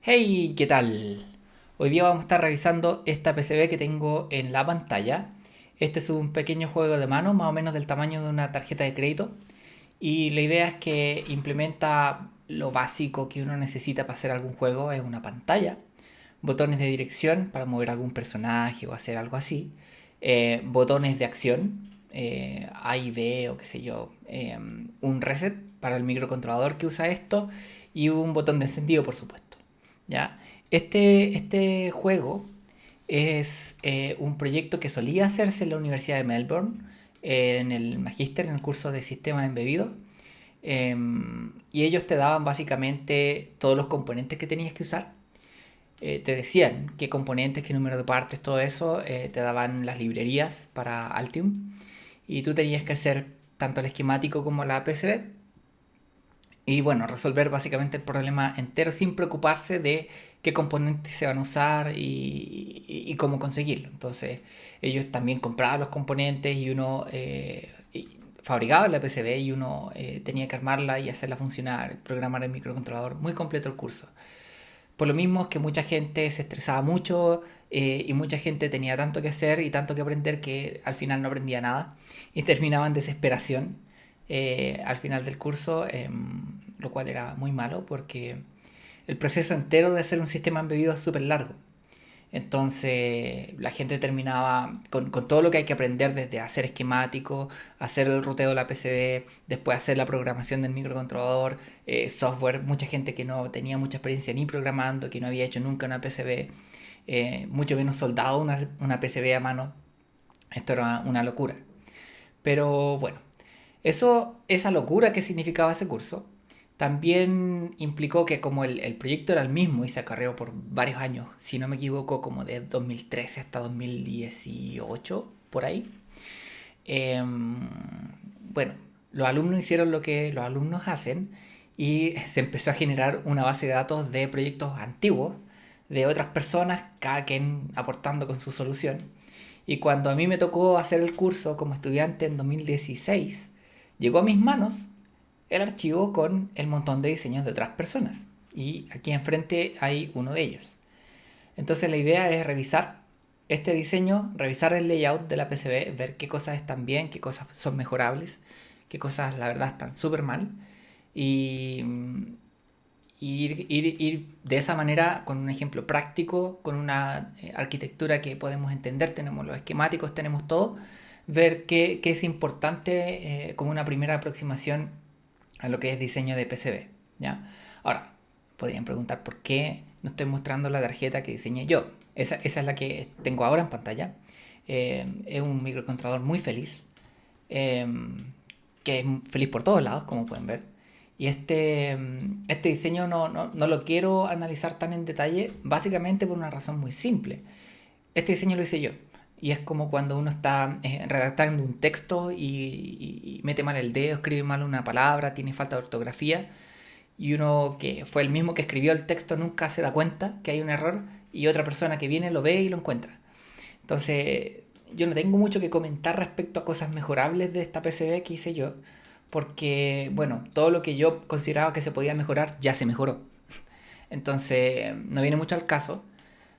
Hey, ¿qué tal? Hoy día vamos a estar revisando esta PCB que tengo en la pantalla. Este es un pequeño juego de mano, más o menos del tamaño de una tarjeta de crédito. Y la idea es que implementa lo básico que uno necesita para hacer algún juego. Es una pantalla, botones de dirección para mover algún personaje o hacer algo así, botones de acción, A y B o qué sé yo, un reset para el microcontrolador que usa esto y un botón de encendido, por supuesto. ¿Ya? Este juego es un proyecto que solía hacerse en la Universidad de Melbourne, en el magíster, en el curso de sistemas embebidos. Y ellos te daban básicamente todos los componentes que tenías que usar. Te decían qué componentes, qué número de partes, todo eso. Te daban las librerías para Altium. Y tú tenías que hacer tanto el esquemático como la PCB. Y bueno, resolver básicamente el problema entero sin preocuparse de qué componentes se van a usar y cómo conseguirlo. Entonces, ellos también compraban los componentes y uno fabricaba la PCB y uno tenía que armarla y hacerla funcionar, programar el microcontrolador. Muy completo el curso. Por lo mismo es que mucha gente se estresaba mucho y mucha gente tenía tanto que hacer y tanto que aprender que al final no aprendía nada y terminaba en desesperación al final del curso, lo cual era muy malo porque el proceso entero de hacer un sistema embebido es súper largo. Entonces la gente terminaba con todo lo que hay que aprender desde hacer esquemáticos, hacer el ruteo de la PCB, después hacer la programación del microcontrolador, software, mucha gente que no tenía mucha experiencia ni programando, que no había hecho nunca una PCB, mucho menos soldado una PCB a mano. Esto era una locura. Pero bueno, esa locura que significaba ese curso, también implicó que como el proyecto era el mismo y se acarreó por varios años, si no me equivoco, como de 2013 hasta 2018, por ahí. Bueno, los alumnos hicieron lo que los alumnos hacen y se empezó a generar una base de datos de proyectos antiguos de otras personas, cada quien aportando con su solución. Y cuando a mí me tocó hacer el curso como estudiante en 2016, llegó a mis manos el archivo con el montón de diseños de otras personas. Y aquí enfrente hay uno de ellos. Entonces la idea es revisar este diseño, revisar el layout de la PCB, ver qué cosas están bien, qué cosas son mejorables, qué cosas la verdad están súper mal. Y, ir de esa manera con un ejemplo práctico, con una arquitectura que podemos entender, tenemos los esquemáticos, tenemos todo, ver qué es importante como una primera aproximación a lo que es diseño de PCB. ¿Ya? Ahora, podrían preguntar por qué no estoy mostrando la tarjeta que diseñé yo. Esa es la que tengo ahora en pantalla. Es un microcontrolador muy feliz, eh, que es feliz por todos lados, como pueden ver. Y este diseño no lo quiero analizar tan en detalle, básicamente por una razón muy simple. Este diseño lo hice yo. Y es como cuando uno está redactando un texto y mete mal el dedo, escribe mal una palabra, tiene falta de ortografía. Y uno que fue el mismo que escribió el texto nunca se da cuenta que hay un error y otra persona que viene lo ve y lo encuentra. Entonces, yo no tengo mucho que comentar respecto a cosas mejorables de esta PCB que hice yo, porque, bueno, todo lo que yo consideraba que se podía mejorar ya se mejoró. Entonces, no viene mucho al caso.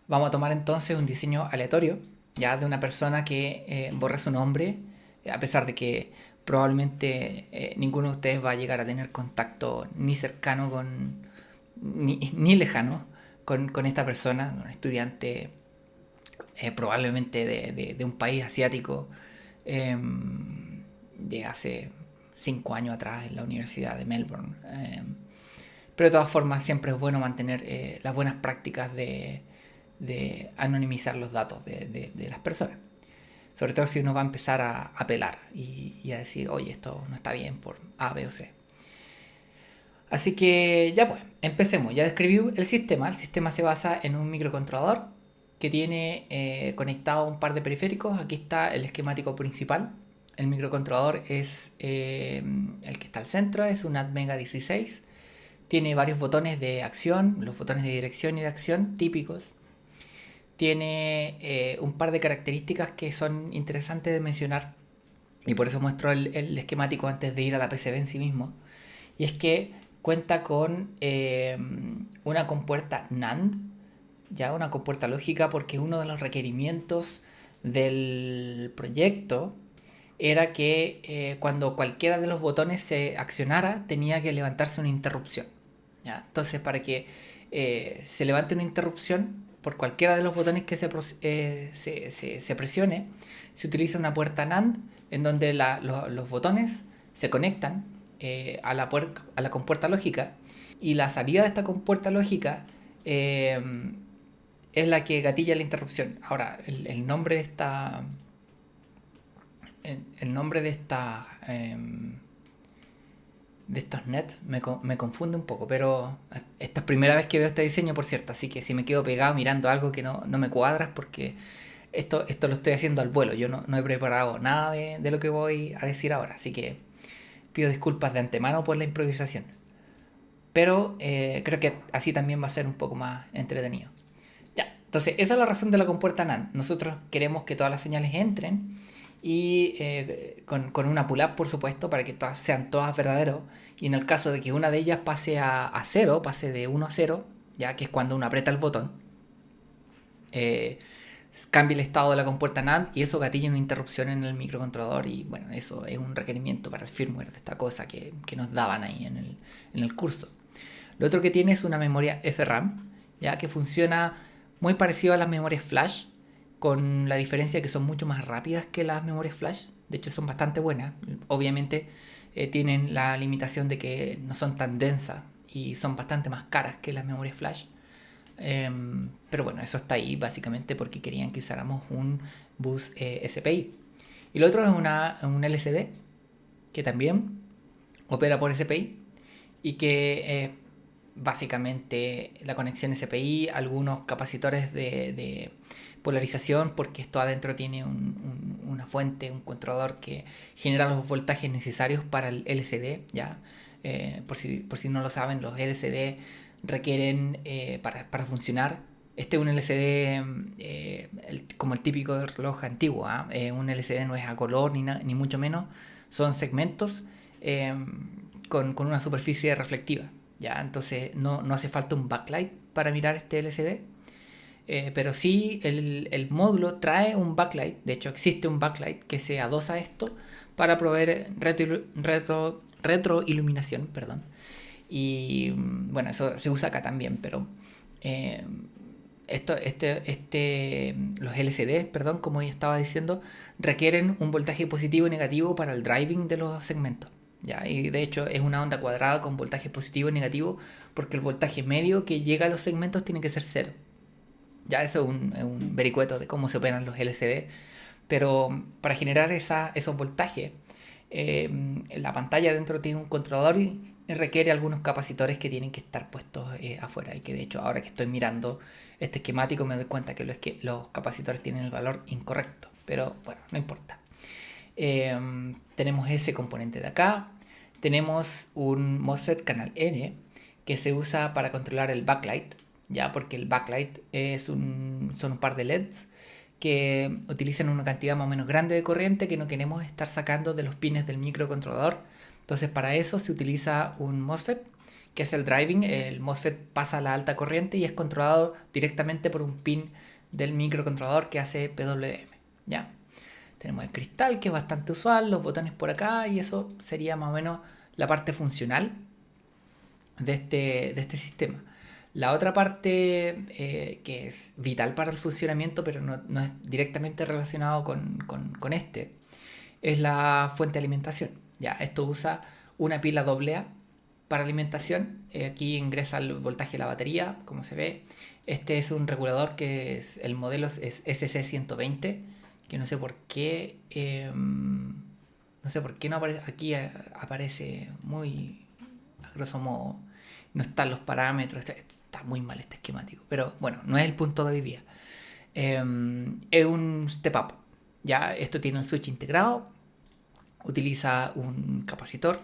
Vamos a tomar entonces un diseño aleatorio, ya de una persona que borre su nombre, a pesar de que probablemente ninguno de ustedes va a llegar a tener contacto ni cercano ni lejano con esta persona, un estudiante probablemente de un país asiático eh, de hace 5 años atrás en la Universidad de Melbourne. Pero de todas formas siempre es bueno mantener las buenas prácticas de anonimizar los datos de las personas. Sobre todo si uno va a empezar a apelar y a decir, oye, esto no está bien por A, B o C. Así que ya pues, empecemos. Ya describí el sistema. El sistema se basa en un microcontrolador que tiene conectado un par de periféricos. Aquí está el esquemático principal. El microcontrolador es el que está al centro, es un Atmega 16. Tiene varios botones de acción, los botones de dirección y de acción típicos. Tiene un par de características que son interesantes de mencionar y por eso muestro el esquemático antes de ir a la PCB en sí mismo. Y es que cuenta con una compuerta NAND, ya una compuerta lógica, porque uno de los requerimientos del proyecto era que cuando cualquiera de los botones se accionara tenía que levantarse una interrupción. ¿Ya? Entonces, para que se levante una interrupción por cualquiera de los botones que se presione, se utiliza una puerta NAND en donde los botones se conectan a la compuerta lógica, y la salida de esta compuerta lógica eh, es la que gatilla la interrupción. Ahora, el nombre de esta... El nombre de esta... de estos nets me confunde un poco, pero esta es primera vez que veo este diseño, por cierto, así que si me quedo pegado mirando algo que no me cuadra es porque esto lo estoy haciendo al vuelo. Yo no he preparado nada de lo que voy a decir ahora, así que pido disculpas de antemano por la improvisación. Pero creo que así también va a ser un poco más entretenido. Ya, entonces esa es la razón de la compuerta NAND. Nosotros queremos que todas las señales entren y con una pull-up, por supuesto, para que todas sean todas verdaderas. Y en el caso de que una de ellas pase a 0, pase de 1 a 0, ya que es cuando uno aprieta el botón, eh, cambia el estado de la compuerta NAND y eso gatilla una interrupción en el microcontrolador. Y bueno, eso es un requerimiento para el firmware de esta cosa que nos daban ahí en el curso. Lo otro que tiene es una memoria FRAM, ya que funciona muy parecido a las memorias flash, con la diferencia que son mucho más rápidas que las memorias flash. De hecho, son bastante buenas. Obviamente tienen la limitación de que no son tan densas y son bastante más caras que las memorias flash. Pero bueno, eso está ahí básicamente porque querían que usáramos un bus SPI. Y lo otro es un LCD que también opera por SPI y que básicamente la conexión SPI, algunos capacitores de polarización, porque esto adentro tiene una fuente, un controlador que genera los voltajes necesarios para el LCD. ¿Ya? Por si no lo saben, los LCD requieren para funcionar. Este es un LCD como el típico del reloj antiguo. Un LCD no es a color ni mucho menos, son segmentos con una superficie reflectiva. ¿Ya? Entonces no hace falta un backlight para mirar este LCD. Pero sí el módulo trae un backlight. De hecho existe un backlight que se adosa a esto para proveer retroiluminación, perdón. Y bueno, eso se usa acá también, pero eh, los LCD, perdón, como ya estaba diciendo, requieren un voltaje positivo y negativo para el driving de los segmentos. ¿Ya? Y de hecho es una onda cuadrada con voltaje positivo y negativo, porque el voltaje medio que llega a los segmentos tiene que ser cero. Ya eso es un vericueto de cómo se operan los LCD, pero para generar esos voltajes, la pantalla dentro tiene un controlador y requiere algunos capacitores que tienen que estar puestos afuera, y que de hecho ahora que estoy mirando este esquemático me doy cuenta que los capacitores tienen el valor incorrecto, pero bueno, no importa. Tenemos ese componente de acá, tenemos un MOSFET canal N que se usa para controlar el backlight, ya, porque el backlight son un par de LEDs que utilizan una cantidad más o menos grande de corriente que no queremos estar sacando de los pines del microcontrolador. Entonces para eso se utiliza un MOSFET, que es el driving. El MOSFET pasa a la alta corriente y es controlado directamente por un pin del microcontrolador que hace PWM. ¿Ya? Tenemos el cristal, que es bastante usual, los botones por acá, y eso sería más o menos la parte funcional de este sistema. La otra parte que es vital para el funcionamiento, pero no es directamente relacionado con este, es la fuente de alimentación. Ya, esto usa una pila AA para alimentación. Aquí ingresa el voltaje de la batería, como se ve. Este es un regulador el modelo es SC120, que no sé por qué no aparece aquí. Aparece muy a grosso modo, no están los parámetros, está muy mal este esquemático, pero bueno, no es el punto de hoy día. Es un step up. Ya, esto tiene un switch integrado, utiliza un capacitor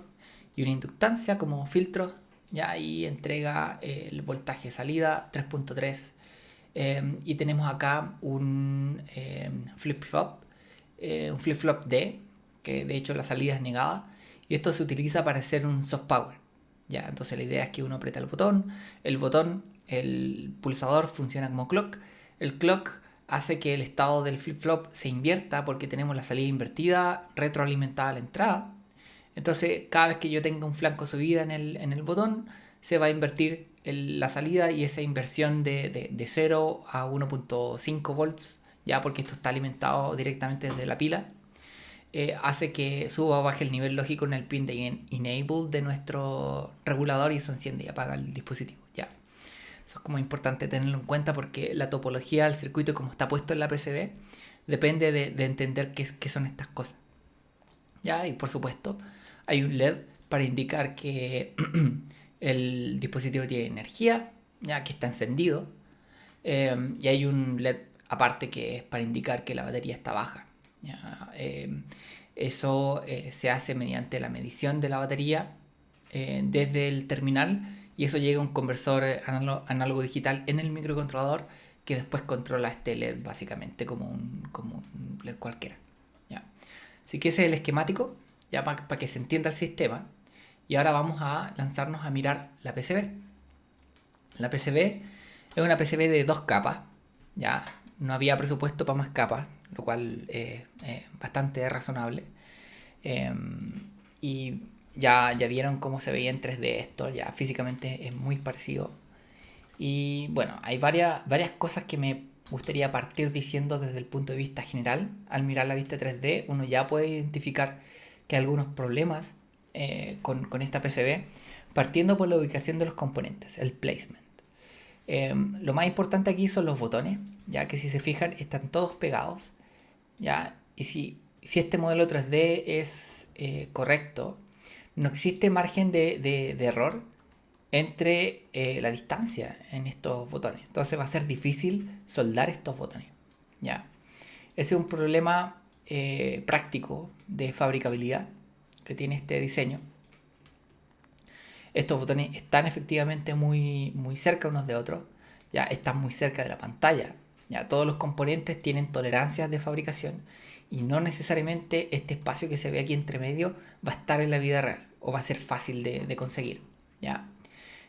y una inductancia como filtro, ya, y entrega el voltaje salida 3.3. Y tenemos acá un flip-flop, un flip-flop D, que de hecho la salida es negada, y esto se utiliza para hacer un soft power. Ya, entonces la idea es que uno aprieta el botón, el pulsador funciona como clock. El clock hace que el estado del flip-flop se invierta porque tenemos la salida invertida retroalimentada a la entrada. Entonces, cada vez que yo tenga un flanco subida en el botón, se va a invertir la salida y esa inversión de 0 a 1.5 volts, ya porque esto está alimentado directamente desde la pila, hace que suba o baje el nivel lógico en el pin de enable de nuestro regulador y eso enciende y apaga el dispositivo. Ya. Eso es como importante tenerlo en cuenta porque la topología del circuito como está puesto en la PCB depende de entender qué son estas cosas. ¿Ya? Y por supuesto hay un LED para indicar que el dispositivo tiene energía, ya que está encendido, y hay un LED aparte que es para indicar que la batería está baja. ¿Ya? Eso se hace mediante la medición de la batería desde el terminal y eso llega a un conversor análogo digital en el microcontrolador que después controla este LED básicamente como un LED cualquiera. ¿Ya? Así que ese es el esquemático, ya para que se entienda el sistema. Y ahora vamos a lanzarnos a mirar la PCB. La PCB es una PCB de 2 capas. Ya no había presupuesto para más capas, lo cual es bastante razonable. Y ya vieron cómo se veía en 3D esto, ya físicamente es muy parecido. Y bueno, hay varias cosas que me gustaría partir diciendo desde el punto de vista general. Al mirar la vista 3D, uno ya puede identificar que hay algunos problemas con esta PCB, partiendo por la ubicación de los componentes, el placement. Lo más importante aquí son los botones, ya que si se fijan están todos pegados. ¿Ya? Y si este modelo 3D es correcto, no existe margen de error entre la distancia en estos botones. Entonces va a ser difícil soldar estos botones. ¿Ya? Ese es un problema práctico de fabricabilidad que tiene este diseño. Estos botones están efectivamente muy cerca unos de otros. Ya están muy cerca de la pantalla. Ya todos los componentes tienen tolerancias de fabricación y no necesariamente este espacio que se ve aquí entre medio va a estar en la vida real o va a ser fácil de conseguir. ¿Ya?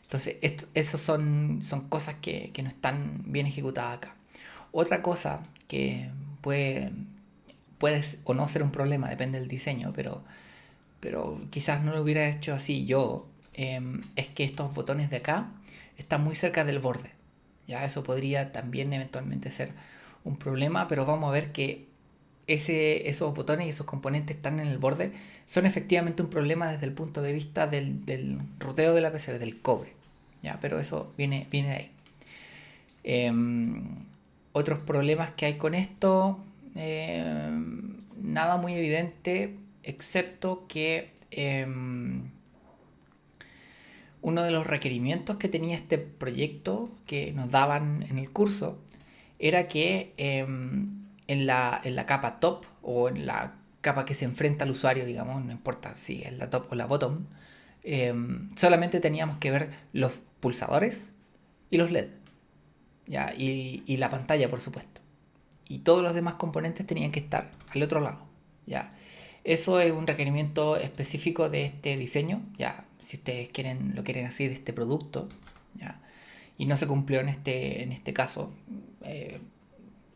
Entonces, esos son cosas que no están bien ejecutadas acá. Otra cosa que puede o no ser un problema, depende del diseño, pero quizás no lo hubiera hecho así yo, es que estos botones de acá están muy cerca del borde. Ya eso podría también eventualmente ser un problema, pero vamos a ver que esos botones y esos componentes están en el borde son efectivamente un problema desde el punto de vista del ruteo de la PCB, del cobre. ¿Ya? Pero eso viene de ahí. Otros problemas que hay con esto, nada muy evidente, excepto que uno de los requerimientos que tenía este proyecto que nos daban en el curso era que en la capa top o en la capa que se enfrenta al usuario, digamos, no importa si es la top o la bottom, solamente teníamos que ver los pulsadores y los LED, ¿ya? Y la pantalla, por supuesto. Y todos los demás componentes tenían que estar al otro lado, ¿ya? Eso es un requerimiento específico de este diseño, ya, si ustedes lo quieren así, de este producto, ¿ya? Y no se cumplió en este caso.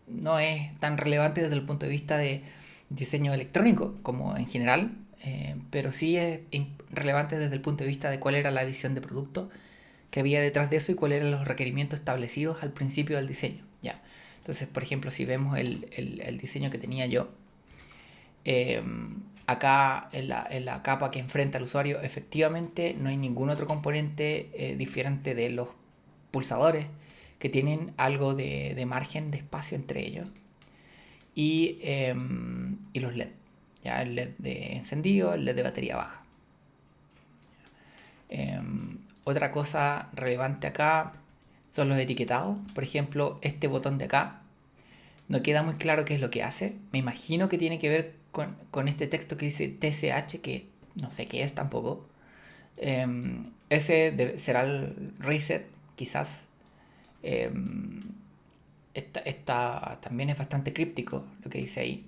No es tan relevante desde el punto de vista de diseño electrónico como en general, pero sí es relevante desde el punto de vista de cuál era la visión de producto que había detrás de eso y cuáles eran los requerimientos establecidos al principio del diseño. ¿Ya? Entonces, por ejemplo, si vemos el diseño que tenía yo, eh, acá en la capa que enfrenta al usuario, efectivamente no hay ningún otro componente diferente de los pulsadores que tienen algo de margen de espacio entre ellos y los LED. ¿Ya? El LED de encendido, el LED de batería baja. Otra cosa relevante acá son los etiquetados. Por ejemplo, este botón de acá no queda muy claro qué es lo que hace. Me imagino que tiene que ver con este texto que dice TCH, que no sé qué es tampoco. Será el reset, quizás. Esta también es bastante críptico lo que dice ahí.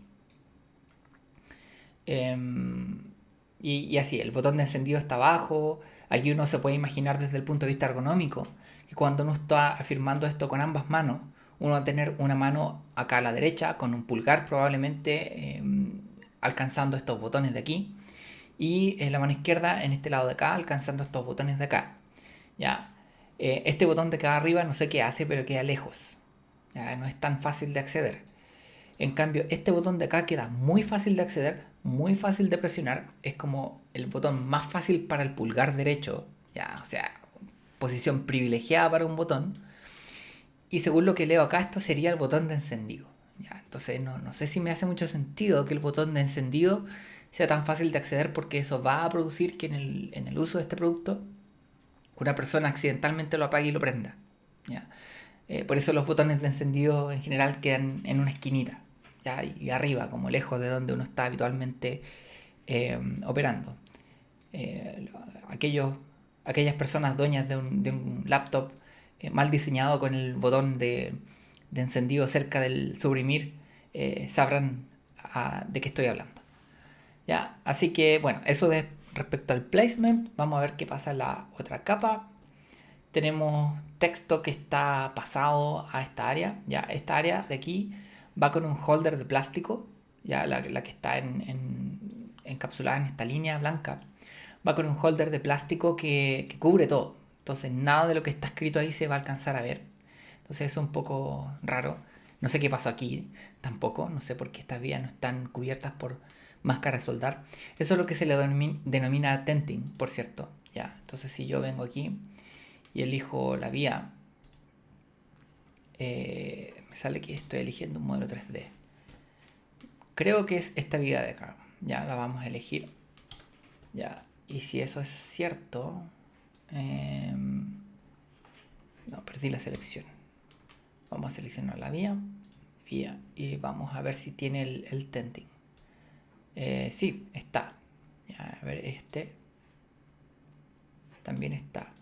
Y así, el botón de encendido está abajo. Aquí uno se puede imaginar desde el punto de vista ergonómico que cuando uno está afirmando esto con ambas manos, uno va a tener una mano acá a la derecha con un pulgar probablemente alcanzando estos botones de aquí y la mano izquierda en este lado de acá alcanzando estos botones de acá. ¿Ya? Este botón de acá arriba no sé qué hace, pero queda lejos. ¿Ya? No es tan fácil de acceder. En cambio, este botón de acá queda muy fácil de acceder, muy fácil de presionar. Es como el botón más fácil para el pulgar derecho. ¿Ya? O sea, posición privilegiada para un botón. Y según lo que leo acá, esto sería el botón de encendido. ¿Ya? Entonces no sé si me hace mucho sentido que el botón de encendido sea tan fácil de acceder porque eso va a producir que en el uso de este producto una persona accidentalmente lo apague y lo prenda. ¿Ya? Por eso los botones de encendido en general quedan en una esquinita, ¿ya? Y arriba, como lejos de donde uno está habitualmente operando. Eh, aquellos, aquellas personas dueñas de un laptop mal diseñado con el botón de encendido cerca del suprimir sabrán de qué estoy hablando. ¿Ya? Así que bueno, eso de respecto al placement. Vamos a ver qué pasa en la otra capa. Tenemos texto que está pasado a esta área. Ya, esta área de aquí va con un holder de plástico, ya la que está encapsulada en esta línea blanca, va con un holder de plástico que cubre todo. Entonces nada de lo que está escrito ahí se va a alcanzar a ver. Entonces es un poco raro. No sé qué pasó aquí tampoco. No sé por qué estas vías no están cubiertas por máscara de soldar. Eso es lo que se le denomina tenting, por cierto. Ya, entonces si yo vengo aquí y elijo la vía, me sale que estoy eligiendo un modelo 3D. Creo que es esta vía de acá. Ya la vamos a elegir. Ya. Y si eso es cierto, no, perdí la selección. Vamos a seleccionar la vía y vamos a ver si tiene el tenting. Sí, está. Ya, a ver, este también está.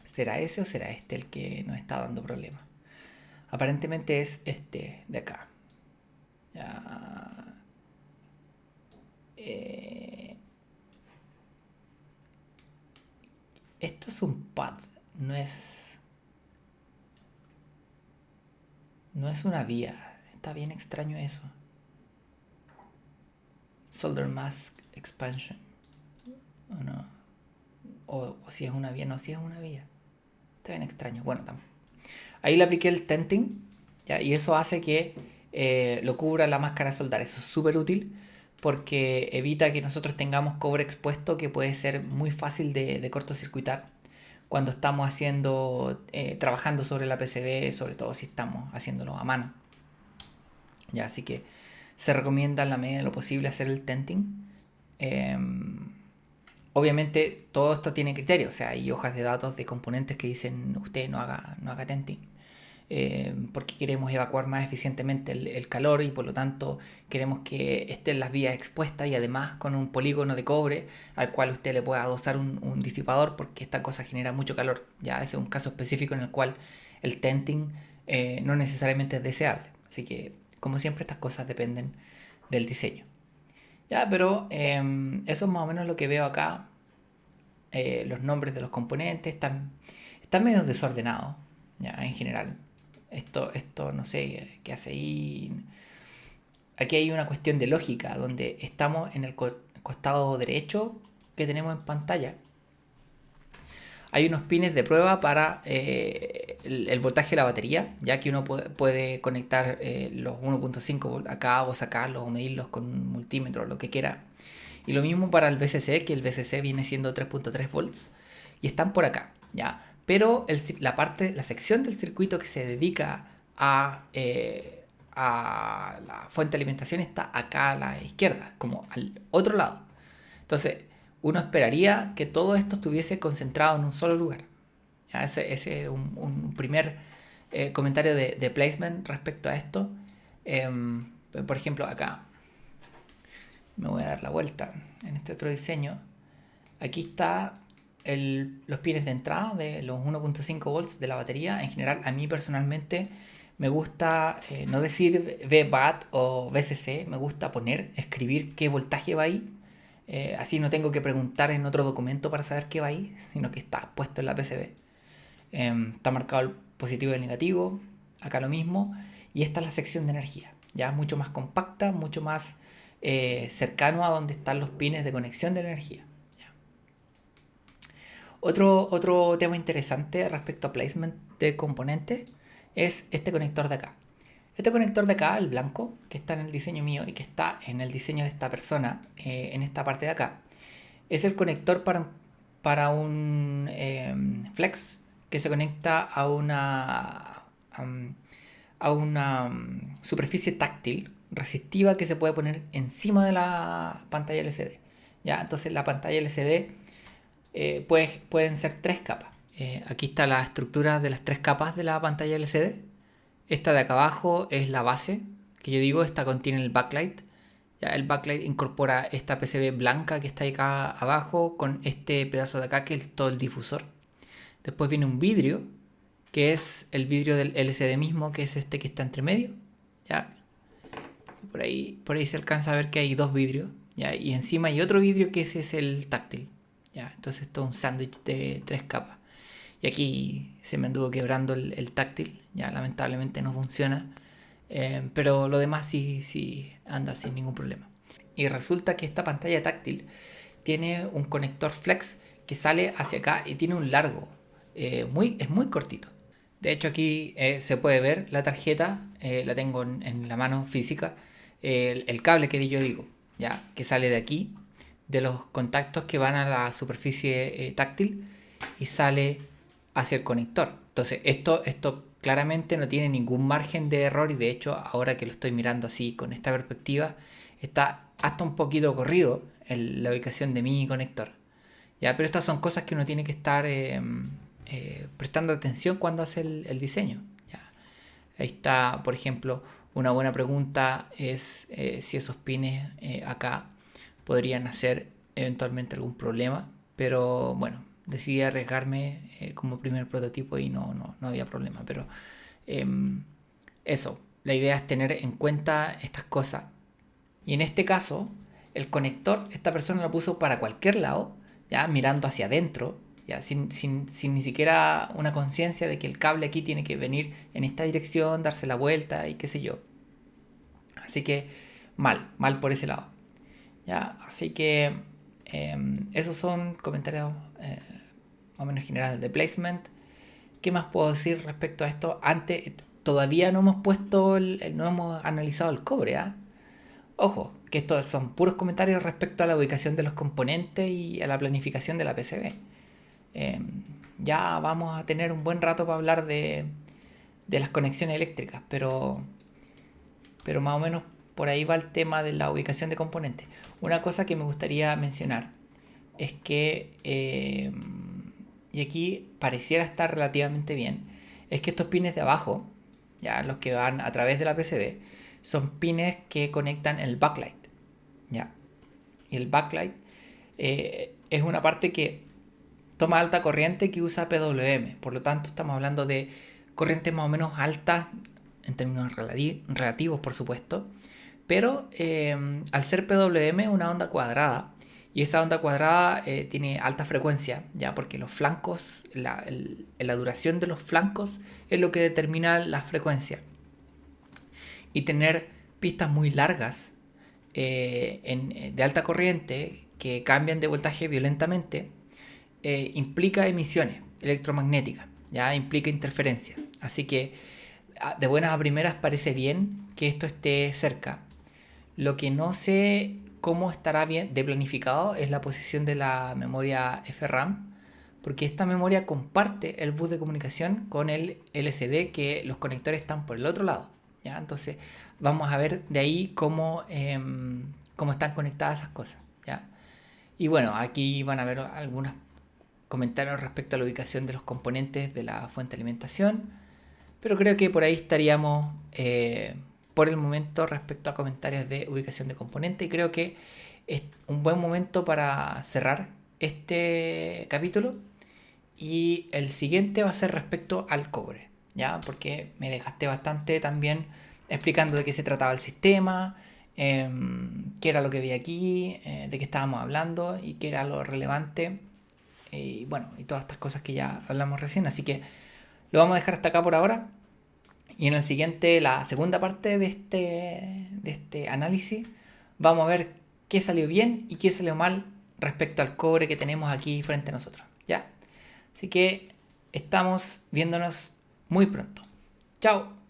¿Será ese o será este el que nos está dando problemas? Aparentemente es este de acá. Ya. Eh, esto es un pad, no es, no es una vía. Está bien extraño eso. Solder mask expansion. O no. O si es una vía, no, si es una vía. Está bien extraño. Bueno, ahí le apliqué el tenting, ¿ya? Y eso hace que lo cubra la máscara de soldar. Eso es súper útil porque evita que nosotros tengamos cobre expuesto que puede ser muy fácil de cortocircuitar cuando estamos trabajando sobre la PCB, sobre todo si estamos haciéndolo a mano. Ya, así que se recomienda en la medida de lo posible hacer el tenting. Obviamente todo esto tiene criterios, o sea, hay hojas de datos de componentes que dicen usted no haga tenting, porque queremos evacuar más eficientemente el calor y por lo tanto queremos que estén las vías expuestas y además con un polígono de cobre al cual usted le pueda adosar un disipador porque esta cosa genera mucho calor. Ya ese es un caso específico en el cual el tenting no necesariamente es deseable. Así que como siempre estas cosas dependen del diseño. Ya, pero eso es más o menos lo que veo acá. Los nombres de los componentes están medio desordenados, ya, en general. Esto no sé qué hace ahí. Aquí hay una cuestión de lógica, donde estamos en el costado derecho que tenemos en pantalla. Hay unos pines de prueba para el voltaje de la batería, ya que uno puede conectar los 1.5 volt acá o sacarlos o medirlos con un multímetro, lo que quiera. Y lo mismo para el VCC, que el VCC viene siendo 3.3 volts y están por acá, ¿ya? Pero la sección del circuito que se dedica a la fuente de alimentación está acá a la izquierda, como al otro lado. Entonces, uno esperaría que todo esto estuviese concentrado en un solo lugar. ¿Ya? Ese es un primer comentario de placement respecto a esto. Por ejemplo, acá me voy a dar la vuelta en este otro diseño. Aquí está los pines de entrada de los 1.5 volts de la batería. En general, a mí personalmente me gusta no decir VBAT o VCC, me gusta escribir qué voltaje va ahí. Así no tengo que preguntar en otro documento para saber qué va ahí, sino que está puesto en la PCB. Está marcado el positivo y el negativo, acá lo mismo. Y esta es la sección de energía, ya mucho más compacta, mucho más cercano a donde están los pines de conexión de energía. ¿Ya? Otro tema interesante respecto a placement de componentes es este conector de acá. Este conector de acá, el blanco, que está en el diseño mío y que está en el diseño de esta persona, en esta parte de acá, es el conector para un flex que se conecta a una superficie táctil resistiva que se puede poner encima de la pantalla LCD. ¿Ya? Entonces la pantalla LCD pueden ser tres capas. Aquí está la estructura de las tres capas de la pantalla LCD. Esta de acá abajo es la base, que yo digo, esta contiene el backlight. Ya, el backlight incorpora esta PCB blanca que está acá abajo con este pedazo de acá que es todo el difusor. Después viene un vidrio, que es el vidrio del LCD mismo, que es este que está entre medio. ¿Ya? Por ahí se alcanza a ver que hay dos vidrios. ¿Ya? Y encima hay otro vidrio que ese es el táctil. ¿Ya? Entonces esto es un sándwich de tres capas. Y aquí se me anduvo quebrando el táctil. Ya lamentablemente no funciona. Pero lo demás sí anda sin ningún problema. Y resulta que esta pantalla táctil tiene un conector flex que sale hacia acá y tiene un largo. Es muy cortito. De hecho aquí se puede ver la tarjeta, la tengo en la mano física, el cable que yo digo, ya que sale de aquí, de los contactos que van a la superficie táctil y sale hacia el conector. Entonces esto claramente no tiene ningún margen de error y de hecho ahora que lo estoy mirando así con esta perspectiva está hasta un poquito corrido la ubicación de mi conector. ¿Ya? Pero estas son cosas que uno tiene que estar prestando atención cuando hace el diseño. ¿Ya? Ahí está, por ejemplo, una buena pregunta es si esos pines acá podrían hacer eventualmente algún problema, pero bueno, decidí arriesgarme como primer prototipo y no había problema, pero eso, la idea es tener en cuenta estas cosas. Y en este caso, el conector, esta persona lo puso para cualquier lado, ya mirando hacia adentro, ya sin ni siquiera una conciencia de que el cable aquí tiene que venir en esta dirección, darse la vuelta y qué sé yo. Así que mal por ese lado. Ya, así que esos son comentarios más o menos generales de placement. ¿Qué más puedo decir respecto a esto? Antes, todavía no hemos puesto, no hemos analizado el cobre, ¿ah? Ojo, que estos son puros comentarios respecto a la ubicación de los componentes y a la planificación de la PCB. Eh, ya vamos a tener un buen rato para hablar de las conexiones eléctricas, pero más o menos por ahí va el tema de la ubicación de componentes. Una cosa que me gustaría mencionar es que, y aquí pareciera estar relativamente bien, es que estos pines de abajo, ya los que van a través de la PCB, son pines que conectan el backlight. ¿Ya? Y el backlight es una parte que toma alta corriente que usa PWM. Por lo tanto, estamos hablando de corrientes más o menos altas en términos relativos, por supuesto. Pero al ser PWM una onda cuadrada, y esa onda cuadrada tiene alta frecuencia, ya porque los flancos, la duración de los flancos es lo que determina la frecuencia. Y tener pistas muy largas de alta corriente que cambian de voltaje violentamente implica emisiones electromagnéticas, ya implica interferencia. Así que de buenas a primeras parece bien que esto esté cerca. Lo que no sé cómo estará bien de planificado es la posición de la memoria FRAM, porque esta memoria comparte el bus de comunicación con el LCD, que los conectores están por el otro lado. ¿Ya? Entonces vamos a ver de ahí cómo están conectadas esas cosas. ¿Ya? Y bueno, aquí van a ver algunos comentarios respecto a la ubicación de los componentes de la fuente de alimentación, pero creo que por ahí estaríamos por el momento respecto a comentarios de ubicación de componentes y creo que es un buen momento para cerrar este capítulo y el siguiente va a ser respecto al cobre, ¿ya? Porque me desgasté bastante también explicando de qué se trataba el sistema, qué era lo que veía aquí, de qué estábamos hablando y qué era lo relevante. Y bueno, y todas estas cosas que ya hablamos recién. Así que lo vamos a dejar hasta acá por ahora. Y en el siguiente, la segunda parte de este análisis, vamos a ver qué salió bien y qué salió mal respecto al cobre que tenemos aquí frente a nosotros. ¿Ya? Así que estamos viéndonos muy pronto. Chao.